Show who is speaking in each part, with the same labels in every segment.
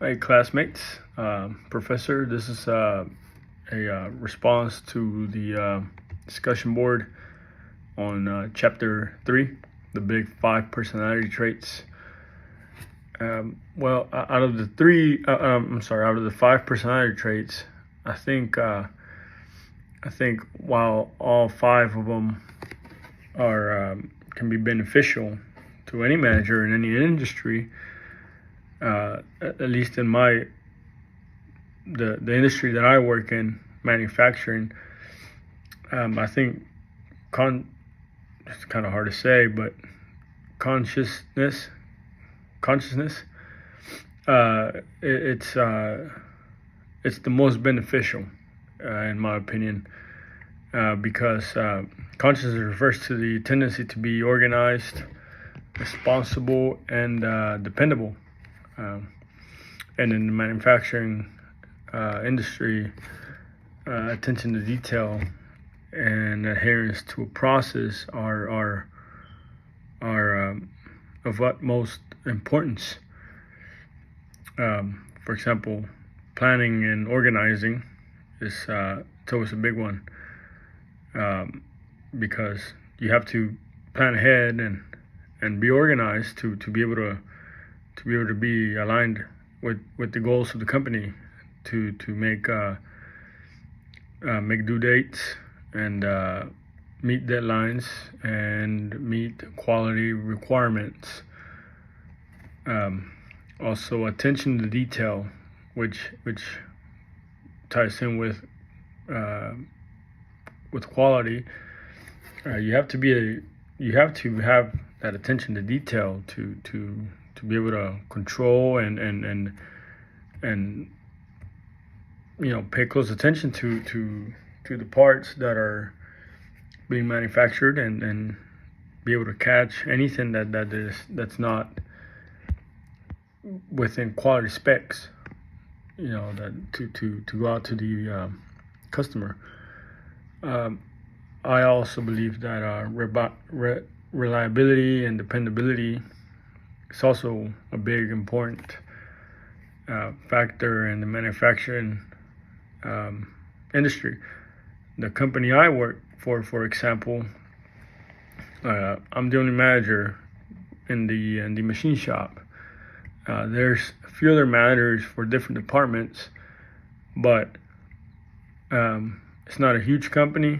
Speaker 1: Hey, classmates, professor. This is a response to the discussion board on chapter 3, the big 5 personality traits. Out of the 5 personality traits, I think while all 5 of them are can be beneficial to any manager in any industry. At least in the industry that I work in, manufacturing, I think it's kind of hard to say, but consciousness, it's the most beneficial, in my opinion, because consciousness refers to the tendency to be organized, responsible, and dependable. And in the manufacturing industry, attention to detail and adherence to a process are of utmost importance. For example, planning and organizing is it's always a big one, because you have to plan ahead and be organized to be able to be aligned with the goals of the company, to make due dates and meet deadlines and meet quality requirements. Also, attention to detail, which ties in with quality. You have to have that attention to detail to be able to control and pay close attention to the parts that are being manufactured, and be able to catch anything that's not within quality specs, that to go out to the customer. I also believe that reliability and dependability, it's also a big important factor in the manufacturing industry. The company I work for example, I'm the only manager in the machine shop. There's a few other managers for different departments, but it's not a huge company.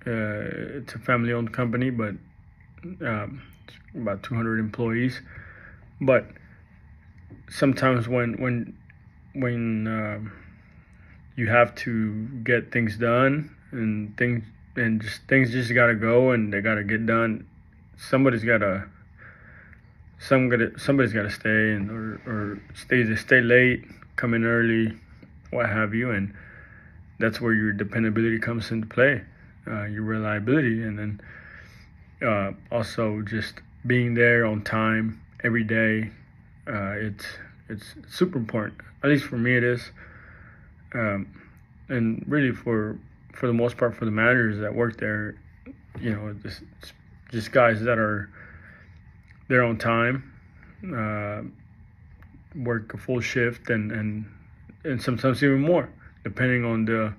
Speaker 1: It's a family-owned company, but it's about 200 employees. But sometimes when you have to get things done, and things just gotta go, and they gotta get done, somebody's gotta stay or stay late, come in early, what have you, and that's where your dependability comes into play, your reliability, and then also just being there on time every day. It's super important. At least for me, it is, and really for the most part, for the managers that work there, it's just guys that are there on time, work a full shift, and sometimes even more, depending on the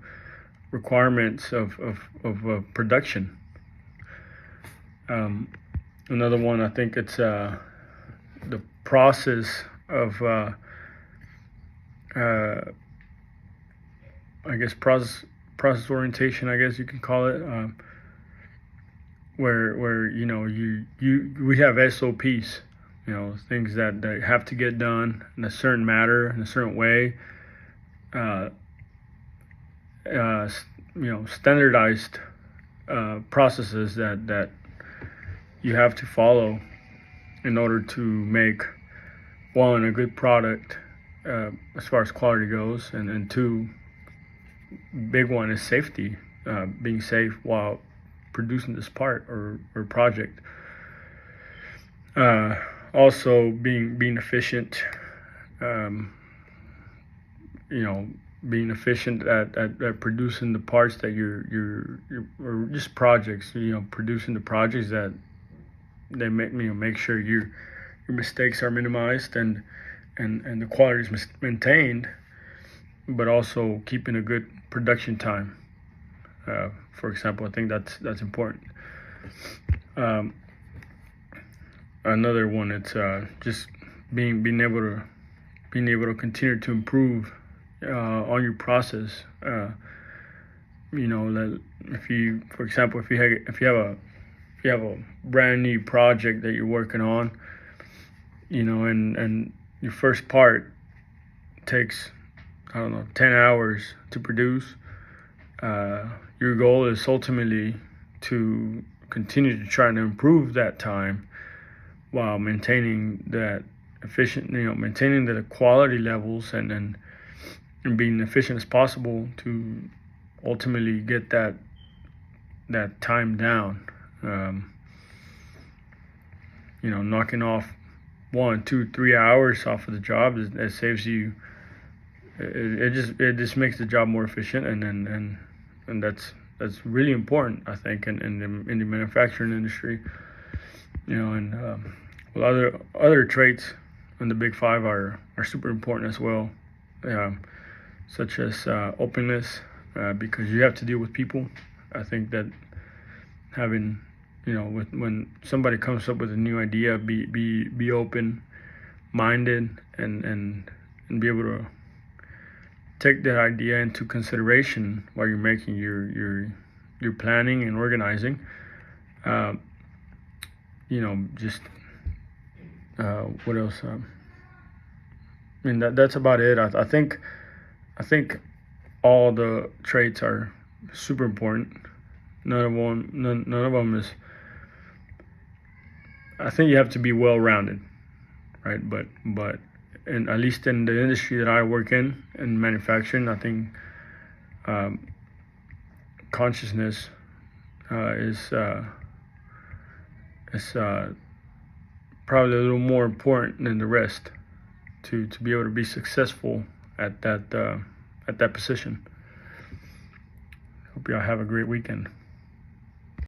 Speaker 1: requirements of production. Another one, I think it's the process of process orientation, I guess you can call it, where we have SOPs, things that have to get done in a certain manner, in a certain way, standardized processes that you have to follow in order to make, one, a good product as far as quality goes, and two, big one is safety, being safe while producing this part or project. Also being efficient, being efficient at producing the parts that you're or just projects, producing the projects that they make sure your mistakes are minimized, and and the quality is maintained, but also keeping a good production time. For example, I think that's important. Another one, it's just being able to continue to improve on your process. If you, for example, if you have a brand new project that you're working on, and your first part takes, I don't know, 10 hours to produce. Your goal is ultimately to continue to try to improve that time while maintaining that maintaining the quality levels and being efficient as possible to ultimately get that time down. Knocking off 1, 2, 3 hours off of the job, it saves you. It just makes the job more efficient, and that's really important, I think, in the manufacturing industry. Other traits in the Big Five are super important as well, such as openness, because you have to deal with people. I think that having, when somebody comes up with a new idea, be open minded and be able to take that idea into consideration while you're making your planning and organizing. What else? That's about it. I think all the traits are super important. None of them is. I think you have to be well-rounded, right? But and at least in the industry that I work in manufacturing, I think consciousness is probably a little more important than the rest to be able to be successful at that position. Hope y'all have a great weekend.